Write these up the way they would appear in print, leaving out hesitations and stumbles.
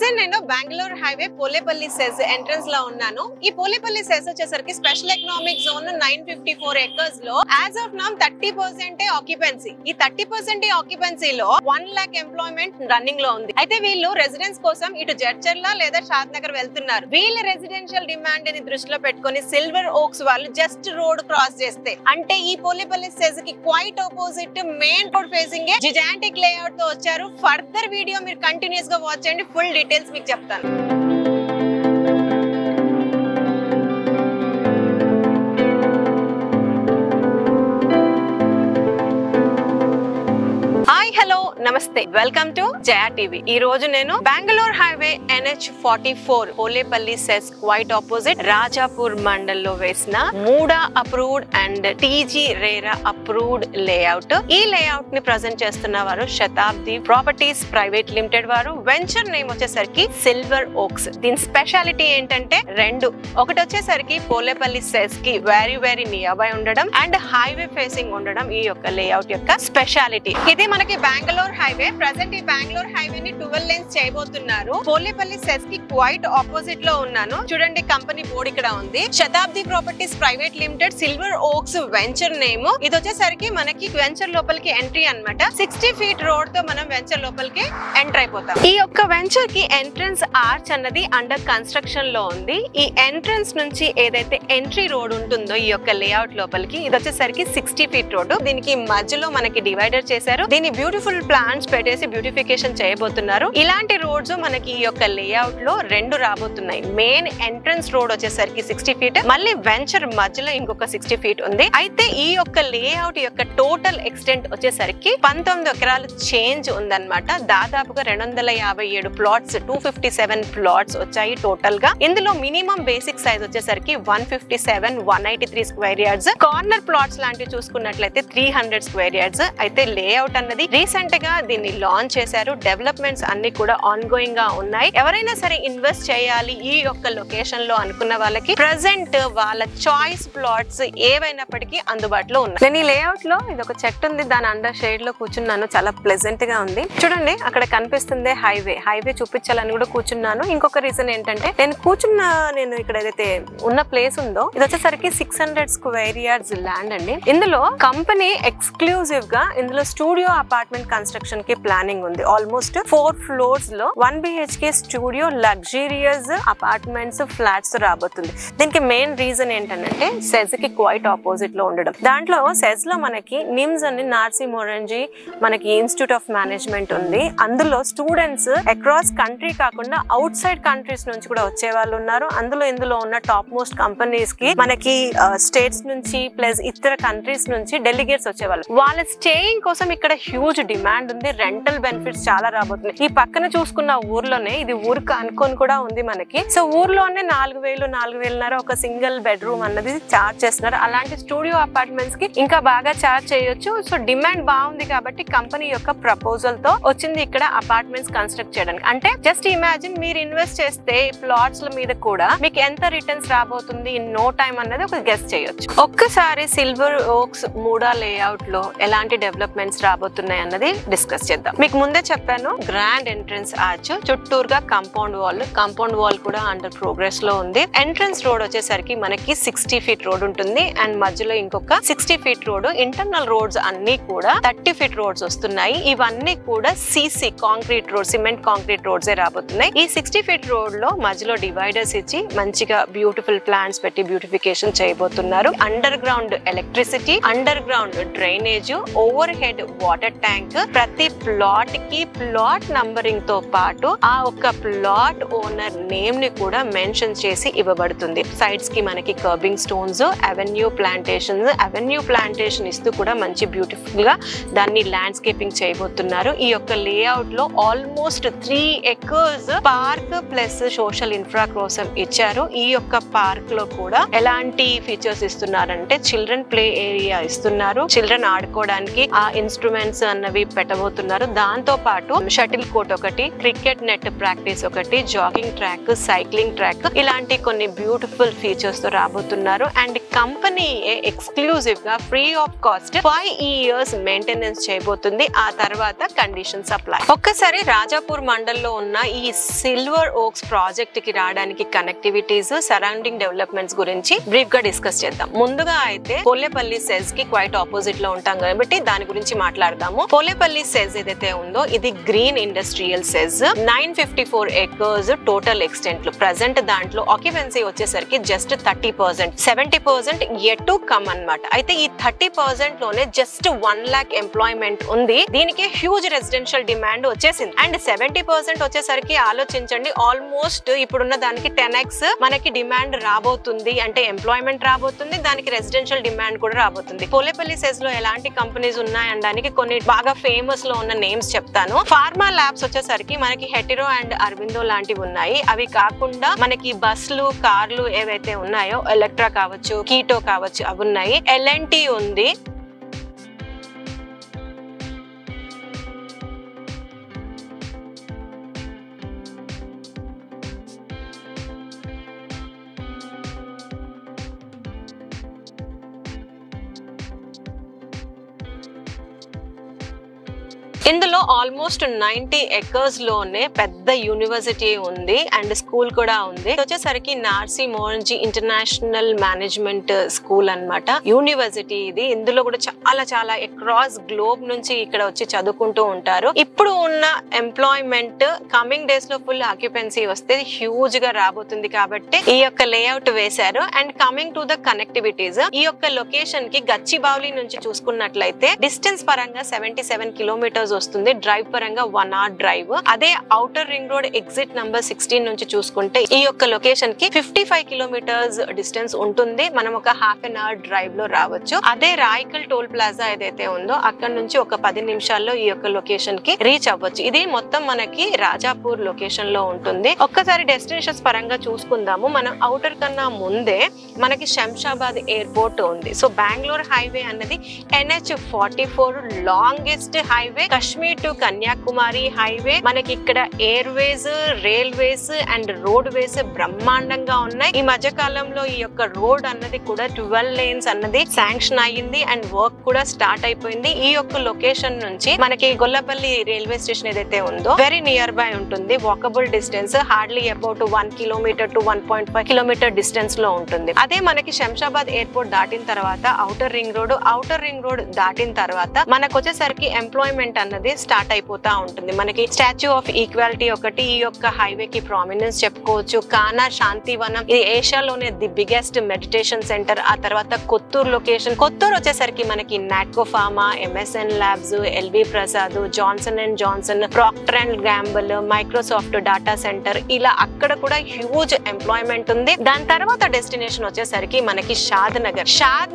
Present నేను Bengaluru highway Polepally SEZ entrance లో ఉన్నాను. ఈ పోలేపల్లి సెజ్ వచ్చేసరికి స్పెషల్ ఎకనామిక్ జోన్ 954 ఎకర్స్ లో యాజ్ ఆఫ్ నౌ 30% ఆక్యుపెన్సీ. ఈ 30% ఆక్యుపెన్సీలో 1 lakh ఎంప్లాయ్మెంట్ రన్నింగ్ లో ఉంది. అయితే వీళ్ళు రెసిడెన్స్ కోసం ఇటు జడ్చర్ల లేదా షాద్ నగర్ వెళ్తున్నారు. వీళ్ళ రెసిడెన్షియల్ డిమాండ్ ని దృష్టిలో పెట్టుకుని సిల్వర్ ఓక్స్ వాళ్ళు జస్ట్ రోడ్ క్రాస్ చేస్తే, అంటే ఈ పోలేపల్లి సెజ్ కి quite opposite main road facing gigantic layout తో వచ్చారు. ఫర్దర్ వీడియో మీరు కంటిన్యూస్ గా వాచ్ చేయండి, ఫుల్ డీటెయిల్స్ మీకు చెప్తాను. హలో నమస్తే, వెల్కమ్ టు జయా టీవీ. ఈ రోజు నేను Bengaluru highway NH44 Polepally SEZ quite opposite Rajapur mandal లో వేసిన మూడా approved and TG RERA approved layout. ఈ లేఅవుట్ ని ప్రజెంట్ చేస్తున్న వారు శతాబ్ది ప్రాపర్టీస్ ప్రైవేట్ లిమిటెడ్ వారు. వెంచర్ నేమ్ వచ్చేసరికి సిల్వర్ ఓక్స్. దీని స్పెషాలిటీ ఏంటంటే రెండు. ఒకటి వచ్చేసరికి పోలేపల్లి సెజ్ కి వెరీ నియర్ బై ఉండడం అండ్ హైవే ఫేసింగ్ ఉండడం ఈ యొక్క లేఅవుట్ యొక్క స్పెషాలిటీ. ఇది మనకి బెంగళూరు హైవే. ప్రెసెంట్ ఈ బెంగళూరు హైవే ని 12 lanes చేయబోతున్నారు. పోలేపల్లి సెజ్ కి క్వైట్ ఆపోజిట్ లో ఉన్నాను. చూడండి, కంపెనీ బోర్డు ఇక్కడ ఉంది. Shatabdi properties private limited Silver Oaks venture name. ఇది వచ్చేసరికి మనకి వెంచర్ లోపలికి ఎంట్రీ అన్నమాట. 60 feet రోడ్ తో మనం వెంచర్ లోపలికి ఎంటర్ అయిపోతాం. ఈ యొక్క వెంచర్ కి ఎంట్రన్స్ ఆర్చ్ అన్నది అండర్ కన్స్ట్రక్షన్ లో ఉంది. ఈ ఎంట్రన్స్ నుంచి ఏదైతే ఎంట్రీ రోడ్ ఉంటుందో ఈ యొక్క లేఅవుట్ లోపలికి, ఇది వచ్చేసరికి 60 feet రోడ్. దీనికి మధ్యలో మనకి డివైడర్ చేశారు. దీని బ్యూటిఫుల్ ప్లాంట్స్ పెట్టేసి బ్యూటిఫికేషన్ చేయబోతున్నారు. ఇలాంటి రోడ్స్ మనకి ఈ యొక్క లేఅవుట్ లో రెండు రాబోతున్నాయి. మెయిన్ ఎంట్రన్స్ రోడ్ వచ్చేసరికి 60 feet, మళ్ళీ వెంచర్ మధ్యలో ఇంకొక 60 feet ఉంది. అయితే ఈ యొక్క లేఅవుట్ యొక్క టోటల్ ఎక్స్టెంట్ వచ్చేసరికి 19 ఎకరాలు చేంజ్ ఉందన్నమాట. దాదాపుగా 257 ప్లాట్స్, 257 ప్లాట్స్ వచ్చాయి టోటల్ గా. ఇందులో మినిమం బేసిక్ సైజ్ వచ్చేసరికి 157, 183 స్క్వేర్ యార్డ్స్. కార్నర్ ప్లాట్స్ లాంటివి చూసుకున్నట్లయితే 300 స్క్వేర్ యార్డ్స్. అయితే లేఅవుట్ అన్నది రీసెంట్ గా దీన్ని లాంచ్ చేశారు. డెవలప్మెంట్స్ అన్ని కూడా ఆన్ గోయింగ్ గా ఉన్నాయి. ఎవరైనా సరే ఇన్వెస్ట్ చేయాలి ఈ యొక్క లొకేషన్ లో అనుకున్న వాళ్ళకి ప్రెసెంట్ వాళ్ళ చాయిస్ ప్లాట్స్ ఏవైనప్పటికీ అందుబాటులో ఉన్నాయి. నేను ఈ లేఅవుట్ లో ఇది ఒక చెట్టు ఉంది, దాని అండర్ షేడ్ లో కూర్చున్నాను. చాలా ప్లెజెంట్ గా ఉంది. చూడండి, అక్కడ కనిపిస్తుంది హైవే చూపించాలని కూడా కూర్చున్నాను. ఇంకొక రీజన్ ఏంటంటే నేను ఇక్కడ ఏదైతే ఉన్న ప్లేస్ ఉందో ఇది వచ్చేసరికి 600 స్క్వేర్ యార్డ్స్ ల్యాండ్ అండి. ఇందులో కంపెనీ ఎక్స్క్లూజివ్ గా ఇందులో స్టూడియో అపార్ట్మెంట్ కన్స్ట్రక్షన్ కి ప్లానింగ్ ఉంది. ఆల్మోస్ట్ 4 floors లో 1 BHK studio luxurious apartments flats రాబోతుంది. దీనికి మెయిన్ రీజన్ ఏంటంటే సెజ్ కి క్వైట్ ఆపోజిట్ లో ఉండడం. దాంట్లో సెజ్ లో మనకి నిమ్స్ అని నార్సీ మొరంజీ మనకి ఇన్స్టిట్యూట్ ఆఫ్ మేనేజ్మెంట్ ఉంది. అందులో స్టూడెంట్స్ అక్రాస్ కంట్రీ కాకుండా అవుట్ సైడ్ కంట్రీస్ నుంచి కూడా వచ్చే వాళ్ళు ఉన్నారు. ఇందులో ఉన్న టాప్ మోస్ట్ కంపెనీస్ కి మనకి స్టేట్స్ నుంచి ప్లస్ ఇతర కంట్రీస్ నుంచి డెలిగేట్స్ వచ్చేవాళ్ళు. వాళ్ళ స్టేయింగ్ కోసం ఇక్కడ హ్యూజ్ డిమాండ్ ఉంది. రెంటల్ బెనిఫిట్స్ చాలా రాబోతున్నాయి. ఈ పక్కన చూసుకున్న ఊర్లోనే, ఇది ఊరికి అనుకొని కూడా ఉంది మనకి. సో ఊర్లోనే 4,000, 4,500 ఒక సింగిల్ బెడ్రూమ్ అన్నది చార్జ్ చేస్తున్నారు. అలాంటి స్టూడియో అపార్ట్మెంట్స్ కి ఇంకా బాగా చార్జ్ చేయొచ్చు. సో డిమాండ్ బాగుంది కాబట్టి కంపెనీ యొక్క ప్రపోజల్ తో వచ్చింది ఇక్కడ అపార్ట్మెంట్స్ కన్స్ట్రక్ట్ చేయడానికి. అంటే జస్ట్ ఇమాజిన్, మీరు ఇన్వెస్ట్ చేస్తే ప్లాట్స్ మీద కూడా మీకు ఎంత రిటర్న్స్ రాబోతుంది ఇన్ నో టైమ్ అన్నది ఒక గెస్ చేయొచ్చు. ఒక్కసారి సిల్వర్ ఓక్స్ మూడా లేఅవుట్ లో ఎలాంటి డెవలప్మెంట్స్ రాబోతున్నాయి అన్నది డిస్కస్ చేద్దాం. మీకు ముందే చెప్పాను, గ్రాండ్ ఎంట్రన్స్ ఆర్చ్, చుట్టూరుగా కాంపౌండ్ వాల్ కూడా అండర్ ప్రోగ్రెస్ లో ఉంది. ఎంట్రన్స్ రోడ్ వచ్చేసరికి మనకి 60 feet రోడ్ ఉంటుంది అండ్ మధ్యలో ఇంకొక 60 feet రోడ్. ఇంటర్నల్ రోడ్స్ అన్ని కూడా 30 feet రోడ్స్ వస్తున్నాయి. ఇవన్నీ కూడా CC concrete road, cement concrete roads రాబోతున్నాయి. ఈ 60 feet రోడ్ లో మధ్యలో డివైడర్స్ ఇచ్చి మంచిగా బ్యూటిఫుల్ ప్లాంట్స్ పెట్టి బ్యూటిఫికేషన్ చేయబోతున్నారు. Under ground electricity, under ground drainage, over head water tank, ప్రతి ప్లాట్ కి ప్లాట్ నంబరింగ్ తో పాటు ఆ ఒక్క ప్లాట్ ఓనర్ నేమ్ ని కూడా మెన్షన్ చేసి ఇవ్వబడుతుంది. సైడ్స్ కి మనకి కర్బింగ్ స్టోన్స్, అవెన్యూ ప్లాంటేషన్ ఇస్తూ కూడా మంచి బ్యూటిఫుల్ గా దాన్ని ల్యాండ్స్కేపింగ్ చేయబోతున్నారు. ఈ యొక్క లేఅవుట్ లో almost 3 acres park plus social infra కోసం ఇచ్చారు. ఈ యొక్క పార్క్ లో కూడా ఎలాంటి ఫీచర్స్ ఇస్తున్నారంటే చిల్డ్రన్ ప్లే ఏరియా ఇస్తున్నారు. చిల్డ్రన్ ఆడుకోవడానికి ఆ ఇన్స్ట్రుమెంట్స్ అన్నవి పెట్టబోతున్నారు. రాబోతున్నారు. దాంతో పాటు షటిల్ కోర్ట్ ఒకటి, క్రికెట్ నెట్ ప్రాక్టీస్ ఒకటి, జాగింగ్ ట్రాక్, సైక్లింగ్ ట్రాక్, ఇలాంటి కొన్ని బ్యూటిఫుల్ ఫీచర్స్ తో రాబోతున్నారు. అండ్ కంపెనీ ఎక్స్క్లూజివ్ గా free of cost 5 years maintenance చేయబోతుంది. ఆ తర్వాత కండిషన్ సప్లై. ఒక్కసారి రాజాపూర్ మండల్లో ఉన్న ఈ సిల్వర్ ఓక్స్ ప్రాజెక్ట్ కి రావడానికి కనెక్టివిటీస్, సరౌండింగ్ డెవలప్మెంట్స్ గురించి బ్రీఫ్ గా డిస్కస్ చేద్దాం. ముందుగా అయితే పోలేపల్లి సెజ్ కి క్వైట్ ఆపోజిట్ లో ఉంటాం కాబట్టి దాని గురించి మాట్లాడదాము. పోలేపల్లి సెజ్ ఏదైతే ఉందో ఇది green industrial SEZ, 954 acres total extent లో. ప్రెసెంట్ దాంట్లో ఆక్యుపెన్సీ వచ్చేసరికి జస్ట్ 30%, 70% yet to come అన్నమాట. అయితే ఈ 30% లోనే జస్ట్ 1 lakh ఎంప్లాయ్మెంట్ ఉంది. దీనికి హ్యూజ్ రెసిడెన్షియల్ డిమాండ్ వచ్చేసింది. అండ్ 70% వచ్చేసరికి ఆలోచించండి, ఆల్మోస్ట్ ఇప్పుడున్న దానికి 10x మనకి డిమాండ్ రాబోతుంది. అంటే ఎంప్లాయ్మెంట్ రాబోతుంది, దానికి రెసిడెన్షియల్ డిమాండ్ కూడా రాబోతుంది. పోలేపల్లి సెజ్ లో ఎలాంటి కంపెనీస్ ఉన్నాయనడానికి కొన్ని బాగా ఫేమస్ లో ఉన్న నేమ్స్ చెప్తాను. ఫార్మా ల్యాబ్స్ వచ్చేసరికి మనకి హెటిరో అండ్ అరవిందో లాంటివి ఉన్నాయి. అవి కాకుండా మనకి బస్సులు, కార్లు ఏవైతే ఉన్నాయో ఎలక్ట్రా కావచ్చు, కీటో కావచ్చు, అవి ఉన్నాయి. L&T ఉంది. ఇందులో ఆల్మోస్ట్ 90 acres లోనే పెద్ద యూనివర్సిటీ ఉంది అండ్ స్కూల్ కూడా ఉంది. వచ్చేసరికి Narsee Mohanji international management school అన్నమాట, యూనివర్సిటీ ఇది. ఇందులో కూడా చాలా చాలా అక్రాస్ గ్లోబ్ నుంచి ఇక్కడ వచ్చి చదువుకుంటూ ఉంటారు. ఇప్పుడు ఉన్న ఎంప్లాయ్మెంట్ కమింగ్ డేస్ లో ఫుల్ ఆక్యుపెన్సీ వస్తే హ్యూజ్ గా రాబోతుంది కాబట్టి ఈ యొక్క లేఅవుట్ వేశారు. And coming to the connectivities, ఈ యొక్క లొకేషన్ కి గచ్చిబౌలి నుంచి చూసుకున్నట్లయితే డిస్టెన్స్ పరంగా 77 kilometers వస్తుంది. డ్రైవ్ పరంగా 1 hour డ్రైవ్. అదే outer ring road exit number 16 నుంచి చూసుకుంటే ఈ యొక్క లొకేషన్ కి 55 kilometers డిస్టెన్స్ ఉంటుంది. మనం ఒక ½ an hour డ్రైవ్ లో రావచ్చు. అదే రాయకల్ టోల్ ప్లాజా ఏదైతే ఉందో అక్కడ నుంచి ఒక 10 నిమిషాల్లో ఈ యొక్క లొకేషన్ కి రీచ్ అవ్వచ్చు. ఇది మొత్తం మనకి రాజాపూర్ లొకేషన్ లో ఉంటుంది. ఒక్కసారి డెస్టినేషన్స్ పరంగా చూసుకుందాము. మనం ఔటర్ కన్నా ముందే మనకి శంషాబాద్ ఎయిర్పోర్ట్ ఉంది. సో బెంగళూరు హైవే అన్నది NH44 longest highway. Kashmir to Kanyakumari highway. మనకి ఇక్కడ ఎయిర్వేస్, రైల్వేస్ అండ్ రోడ్ వేస్ బ్రహ్మాండంగా ఉన్నాయి. ఈ మధ్య కాలంలో ఈ యొక్క రోడ్ అన్నది కూడా 12 lanes అన్నది శాంక్షన్ అయ్యింది అండ్ వర్క్ కూడా స్టార్ట్ అయిపోయింది. ఈ యొక్క లొకేషన్ నుంచి మనకి గొల్లపల్లి రైల్వే స్టేషన్ ఏదైతే ఉందో వెరీ నియర్ బై ఉంటుంది. Walkable distance hardly about 1 kilometer to 1.5 kilometer distance లో ఉంటుంది. అదే మనకి శంషాబాద్ ఎయిర్పోర్ట్ దాటిన తర్వాత ఔటర్ రింగ్ రోడ్ దాటిన తర్వాత మనకు వచ్చేసరికి ఎంప్లాయ్మెంట్ అన్నది స్టార్ట్ అయిపోతా ఉంటుంది. మనకి స్టాచ్యూ ఆఫ్ ఈక్వాలిటీ ఒకటి ఈ యొక్క హైవే కి ప్రామినెన్స్ చెప్పుకోవచ్చు. కానా శాంతివనం ఇది ఏషియాలోనే ది బిగ్గెస్ట్ మెడిటేషన్ సెంటర్. ఆ తర్వాత కొత్తూరు లొకేషన్. కొత్తూరు వచ్చేసరికి మనకి Natco pharma, MSN labs, LB Prasad, Johnson and Johnson, Procter and Gamble, Microsoft data centre, ఇలా అక్కడ కూడా హ్యూజ్ ఎంప్లాయ్మెంట్ ఉంది. దాని తర్వాత డెస్టినేషన్ వచ్చేసరికి మనకి షాద్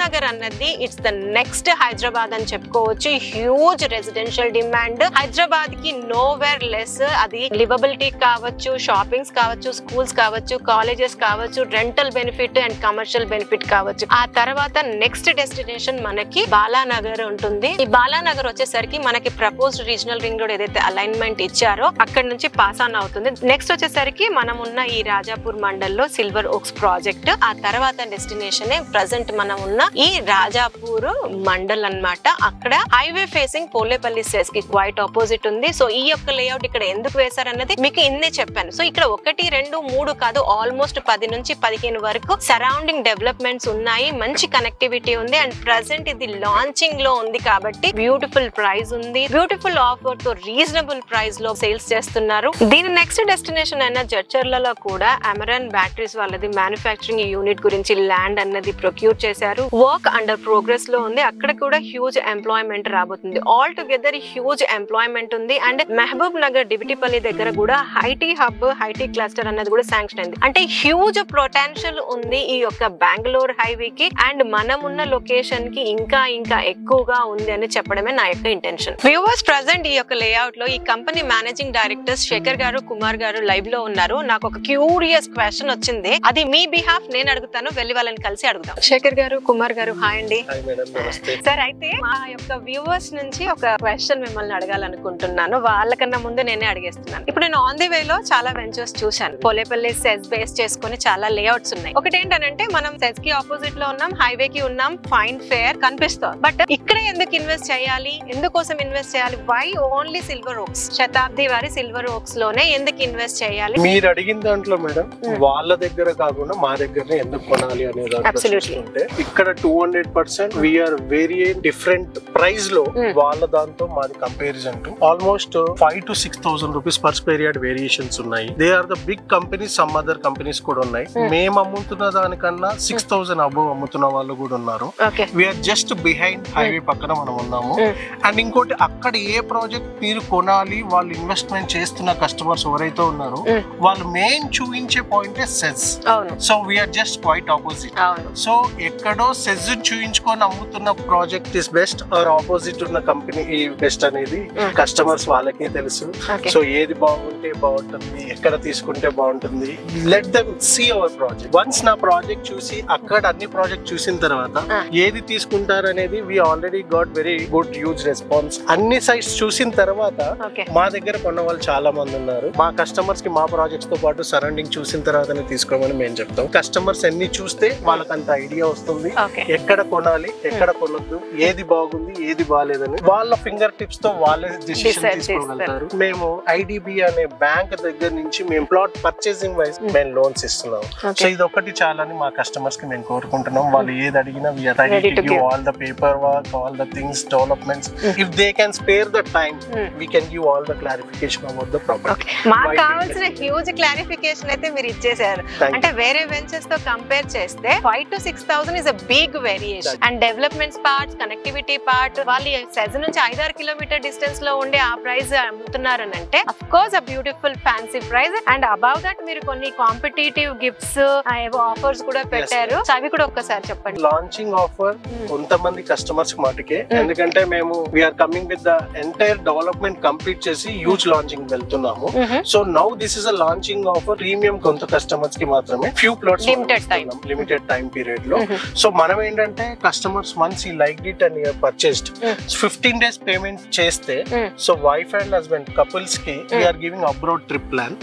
నగర్ అన్నది ఇట్స్ ద నెక్స్ట్ హైదరాబాద్ అని చెప్పుకోవచ్చు. Huge residential demand. హైదరాబాద్ కి నోవేర్ లెస్. అది లివబిలిటీ కావచ్చు, షాపింగ్స్ కావచ్చు, స్కూల్స్ కావచ్చు, కాలేజెస్ కావచ్చు, rental benefit and commercial benefit కావచ్చు. ఆ తర్వాత నెక్స్ట్ డెస్టినేషన్ మనకి బాలానగర్ ఉంటుంది. ఈ బాలానగర్ వచ్చేసరికి మనకి ప్రపోజ్డ్ రీజనల్ రింగ్ రోడ్ ఏదైతే అలైన్మెంట్ ఇచ్చారో అక్కడ నుంచి పాస్ ఆన్ అవుతుంది. నెక్స్ట్ వచ్చేసరికి మనం ఉన్న ఈ రాజాపూర్ మండల్లో సిల్వర్ ఓక్స్ ప్రాజెక్ట్. ఆ తర్వాత డెస్టినేషన్ ప్రెసెంట్ మనం ఉన్న ఈ రాజాపూర్ మండల్ అన్నమాట. అక్కడ హైవే ఫేసింగ్ పోలేపల్లి సెజ్ కి క్వైట్ ఆపోజిట్ ఉంది. సో ఈ యొక్క లేఅవుట్ ఇక్కడ ఎందుకు వేశారన్నది మీకు ఇన్నే చెప్పాను. సో ఇక్కడ 1, 2, 3 కాదు, ఆల్మోస్ట్ 10 నుంచి 15 వరకు సరౌండింగ్ డెవలప్మెంట్స్ ఉన్నాయి. మంచి కనెక్టివిటీ ఉంది అండ్ ప్రెసెంట్ ఇది లాంచింగ్ లో ఉంది కాబట్టి బ్యూటిఫుల్ ప్రైస్ ఉంది. బ్యూటిఫుల్ ఆఫర్ తో రీజనబుల్ ప్రైస్ లో సేల్స్ చేస్తున్నారు. దీని నెక్స్ట్ డెస్టినేషన్ అయిన జడ్చర్లలో కూడా అమెరాన్ బ్యాటరీస్ వాళ్ళది మ్యానుఫ్యాక్చరింగ్ యూనిట్ గురించి ల్యాండ్ అన్నది ప్రొక్యూర్ చేశారు. వర్క్ అండర్ ప్రోగ్రెస్ లో ఉంది. అక్కడ కూడా హ్యూజ్ ఎంప్లాయ్మెంట్ రాబోతుంది. ఆల్ టుగెదర్ హ్యూజ్ ఎంప్లాయ్మెంట్ ఉంది. అండ్ మహబూబ్ నగర్ డివిటిపల్లి దగ్గర కూడా ఐటీ హబ్, ఐటీ క్లస్టర్ అన్నది కూడా శాంక్షన్ అయింది. అంటే హ్యూజ్ పొటెన్షియల్ ఉంది ఈ యొక్క బెంగళూరు హైవే కి. అండ్ మనం ఉన్న లొకేషన్ కి ఇంకా ఎక్కువగా ఉంది అని చెప్పడమే నా యొక్క ఇంటెన్షన్. వ్యూవర్స్, ప్రెసెంట్ ఈ యొక్క లేఅవుట్ లో ఈ కంపెనీ మేనేజింగ్ డైరెక్టర్స్ శేఖర్ గారు, కుమార్ గారు లైవ్ లో ఉన్నారు. నాకు ఒక క్యూరియస్ క్వశ్చన్ వచ్చింది, అది మీ బిహాఫ్ నేను అడుగుతాను, వెళ్ళి వాళ్ళని కలిసి అడుగుతాం. శేఖర్ గారు, కుమార్ గారు, హాయ్ అండి. సార్, అయితే మా యొక్క వ్యూవర్స్ నుంచి ఒక క్వశ్చన్ మిమ్మల్ని అడగాలనుకుంటున్నాను. వాళ్ళకన్నా ముందు నేనే అడిగేస్తున్నాను. ఇప్పుడు నేను ఆన్ ది వే లో చాలా వెంచర్స్ చూశాను. పోలేపల్లి సెస్ బేస్ చేసుకుని చాలా లేఅవుట్స్ ఉన్నాయి. ఒకటి ఏంటంటే మనం సెస్ కి ఆపోజిట్ లో ఉన్నాం, హైవే కి ఉన్నాం, ఫైన్ ఫేర్ కనిపిస్తుంది. బట్ ఇక్కడ ఎందుకు ఇన్వెస్ట్ చేయాలి, ఎందుకోసం ఇన్వెస్ట్ చేయాలి, వై ఓన్లీ సిల్వర్ ఓక్స్, శతాబ్ది వారి సిల్వర్ ఓక్స్ లోనే ఎందుకు ఇన్వెస్ట్ చేయాలి? మీరు అడిగిన దాంట్లో మేడం వాళ్ళ దగ్గర కాకుండా మా దగ్గరనే ఎందుకు కొనాలి అనే దాంట్లో ఇక్కడ 200% వీఆర్ వెరీ డిఫరెంట్ ప్రైస్ లో వాళ్ళ దాంతో మాది comparison to almost 5,000 to 6,000 rupees per square yard variations ఉన్నాయి. They are the big companies, some other companies కూడా ఉన్నాయి. మేము అమ్ముతున్న దానికన్నా 6,000 అబోవ్ అమ్ముతున్న వాళ్ళు కూడా ఉన్నారు. వీఆర్ జస్ట్ బిహైండ్ హైవే పక్కన మనం ఉన్నాము. అండ్ ఇంకోటి అక్కడ ఏ ప్రాజెక్ట్ మీరు కొనాలి, వాళ్ళు ఇన్వెస్ట్మెంట్ చేస్తున్న కస్టమర్స్ ఎవరైతే ఉన్నారో వాళ్ళు మెయిన్ చూపించే point SEZ. So we're just quite opposite. So ఎక్కడో సెజ్ చూపించుకొని అమ్ముతున్న project is best or opposite ఉన్న కంపెనీ బెస్ట్ అనేది కస్టమర్స్ వాళ్ళకే తెలుసు. సో ఏది బాగుంటే బాగుంటుంది, ఎక్కడ తీసుకుంటే బాగుంటుంది, let them see our project. Once నా ప్రాజెక్ట్ చూసి అక్కడ అన్ని ప్రాజెక్ట్ చూసిన తర్వాత ఏది తీసుకుంటారు అనేది we already got very good huge response. అన్ని సైట్స్ చూసిన తర్వాత మా దగ్గర కొన్న వాళ్ళు చాలా మంది ఉన్నారు. మా కస్టమర్స్ కి మా ప్రాజెక్ట్స్ తో పాటు సరౌండింగ్ చూసిన తర్వాతనే తీసుకోమని మేము చెప్తాం. కస్టమర్స్ అన్ని చూస్తే వాళ్ళకి అంత ఐడియా వస్తుంది ఎక్కడ కొనాలి, ఎక్కడ కొనొద్దు, ఏది బాగుంది, ఏది బాగాలేదని వాళ్ళ ఫింగర్ టిప్స్ తో వాళ్ళే డిసిషన్ తీసుకోగలుగుతారు. మేము ఐడిబి అనే బ్యాంక్ దగ్గర నుంచి మేము ప్లాట్ పర్చేసింగ్ వైజ్ మేము లోన్స్ ఇస్తున్నాం. సో ఇది ఒకటి చాలని మా కస్టమర్స్ కి మేము కోరుకుంటున్నాం. వాళ్ళు ఏది అడిగినా we are ready to give all the paperwork, all the things, developments. If they can spare the time, we can give all the clarification about the property. మాకు కావాల్సిన హ్యూజ్ క్లారిఫికేషన్ అయితే మీరు ఇచ్చేసారు. అంటే వేరే వెంచర్స్ తో కంపేర్ చేస్తే 5,000 to 6,000 is a big variation. And developments part, connectivity part, వాళ్ళు సెజ్ నుంచి 5-6 కిలోమీటర్ డిస్టెన్స్ లో ఉండే ఆ ప్రైస్ అమ్ముతున్నారని అంటే of course a beautiful fancy price. And above that మీరు కొన్ని కాంపిటేటివ్ గిఫ్ట్స్, ఆఫర్స్ కూడా పెట్టారు. సో అవి కూడా ఒక్కసారి చెప్పండి. లాంచింగ్ ఆఫర్ కొంతమంది కస్టమర్స్ మాటకే, ఎందుకంటే మేము we are coming with the entire development complete చేసి హ్యూజ్ లాంచింగ్ వెళ్తున్నాము. So now this is a launching offer premium కొంత కస్టమర్స్ కి మాత్రమే, few plots limited time period లో. సో మనం ఏంటంటే కస్టమర్స్ వన్స్ ఈ like it and purchased 15 days payment చేస్తే, so wife and husband couples కి we are giving abroad trip plan.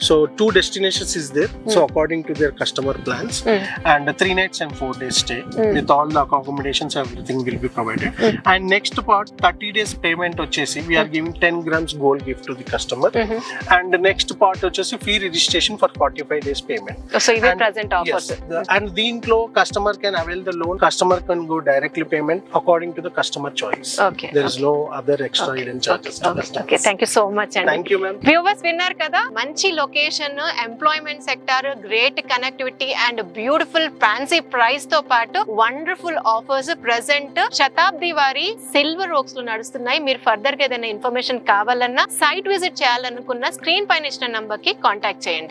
So 2 destinations is there, so according to their customer plans, and 3 nights and 4 days stay with all the accommodations, everything will be provided. And next part 30 days payment వచ్చేసి we are giving 10 grams gold gift to the customer. And the next part వచ్చేసి free registration for 45 days payment. So ఇది present offers. And దీంట్లో customer can avail the loan, customer can go directly payment according to the customer choice. There is no other extra hidden charges. Okay, thank you so much. And thank you ma'am. Viewers విన్నారు కదా, మంచి location, employment sector, great connectivity and beautiful fancy price తో పాటు wonderful offers present శతాబ్ది వారి silver ఓక్స్ లో నడుస్తున్నాయి. మీరు further గా ఏదైనా ఇన్ఫర్మేషన్ కావాలన్నా, సైట్ విజిట్ చేయాలనుకున్న స్క్రీన్ పైన ఇచ్చిన నంబర్ కి కాంటాక్ట్ చేయండి.